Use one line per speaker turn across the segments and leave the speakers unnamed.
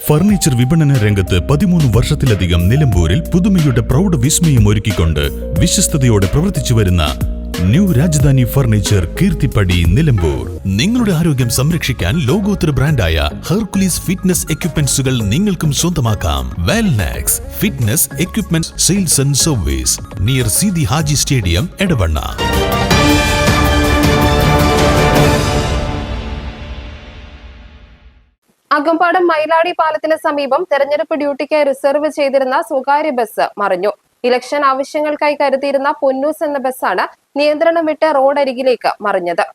Furniture വിപണന രംഗത്ത് 13 വർഷത്തിലധികം നിലമ്പൂരിൽ പുതുമയുടെ പ്രൗഢ വിസ്മയം ഒരുക്കിക്കൊണ്ട് വിശ്വസ്തയോടെ പ്രവർത്തിച്ചു വരുന്ന ന്യൂ രാജധാനി ഫർണിച്ചർ കീർത്തിപ്പടി നിലമ്പൂർ. നിങ്ങളുടെ ആരോഗ്യം സംരക്ഷിക്കാൻ ലോകോത്തര ബ്രാൻഡായ ഹെർക്കുലീസ് ഫിറ്റ്നസ് എക്യുപ്മെന്റ്സുകൾ നിങ്ങൾക്കും സ്വന്തമാക്കാം. Wellnex fitness equipment sales and service near Seethi Haji stadium, Edavanna.
Akambadam Mailadi പാലത്തിന് സമീപം തെരഞ്ഞെടുപ്പ് ഡ്യൂട്ടിക്കായി റിസർവ് ചെയ്തിരുന്ന സ്വകാര്യ ബസ് മറിഞ്ഞു. ഇലക്ഷൻ ആവശ്യങ്ങൾക്കായി കരുതിയിരുന്ന പൊന്നൂസ് എന്ന ബസ്സാണ് നിയന്ത്രണം വിട്ട് റോഡരികിലേക്ക് മറിഞ്ഞത്.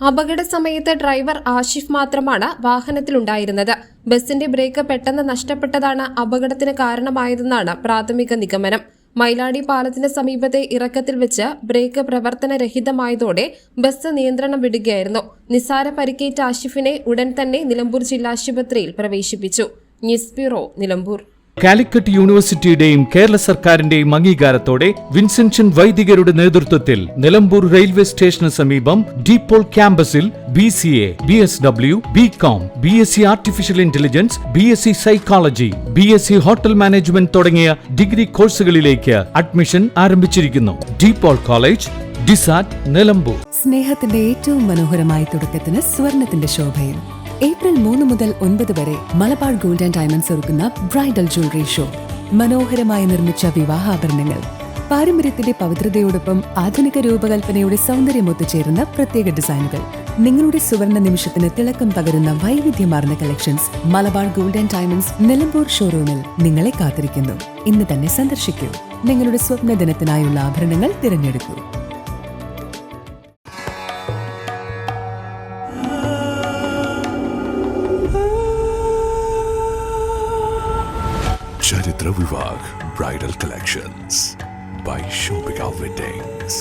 അപകട സമയത്ത് ഡ്രൈവർ ആഷിഫ് മാത്രമാണ് വാഹനത്തിലുണ്ടായിരുന്നത്. ബസിന്റെ ബ്രേക്ക് പെട്ടെന്ന് നഷ്ടപ്പെട്ടതാണ് അപകടത്തിന് കാരണമായതെന്നാണ് പ്രാഥമിക നിഗമനം. മൈലാടി പാലത്തിന് സമീപത്തെ ഇറക്കത്തിൽ വെച്ച് ബ്രേക്ക് പ്രവർത്തനരഹിതമായതോടെ ബസ് നിയന്ത്രണം വിടുകയായിരുന്നു. നിസ്സാര പരിക്കേറ്റ ആഷിഫിനെ ഉടൻ തന്നെ നിലമ്പൂർ ജില്ലാശുപത്രിയിൽ പ്രവേശിപ്പിച്ചു. News bureau, Nilambur.
കാലിക്കറ്റ് യൂണിവേഴ്സിറ്റിയുടെയും കേരള സർക്കാരിന്റെയും അംഗീകാരത്തോടെ വിൻസെൻഷൻ വൈദികരുടെ നേതൃത്വത്തിൽ നിലമ്പൂർ റെയിൽവേ സ്റ്റേഷന് സമീപം ഡീപോൾ ക്യാമ്പസിൽ BCA, BSW, BCom, BSc artificial intelligence, BSc psychology, BSc hotel management തുടങ്ങിയ ഡിഗ്രി കോഴ്സുകളിലേക്ക് അഡ്മിഷൻ ആരംഭിച്ചിരിക്കുന്നു. DePaul college, DiSAT, Nilambur.
സ്നേഹത്തിന്റെ ഏറ്റവും മനോഹരമായ തുടക്കത്തിന് സ്വർണത്തിന്റെ ശോഭയിൽ ഏപ്രിൽ 3 മുതൽ 9 വരെ മലബാർ ഗോൾഡ് ആൻഡ് ഡയമണ്ട്സ് ഒരുക്കുന്ന ബ്രൈഡൽ ജ്വല്ലറി ഷോ. മനോഹരമായി നിർമ്മിച്ച വിവാഹാഭരണങ്ങൾ, പാരമ്പര്യത്തിന്റെ പവിത്രതയോടൊപ്പം ആധുനിക രൂപകൽപ്പനയുടെ സൗന്ദര്യം ഒത്തുചേരുന്ന പ്രത്യേക ഡിസൈനുകൾ, നിങ്ങളുടെ സുവർണ നിമിഷത്തിന് തിളക്കം പകരുന്ന വൈവിധ്യമാർന്ന collections Malabar gold and diamonds Nilambur ഷോറൂമിൽ നിങ്ങളെ കാത്തിരിക്കുന്നു. ഇന്ന് തന്നെ സന്ദർശിക്കൂ. നിങ്ങളുടെ സ്വപ്ന ദിനത്തിനായുള്ള ആഭരണങ്ങൾ തിരഞ്ഞെടുക്കൂ.
Charitra Vivag Bridal Collections by Shobhika Weddings.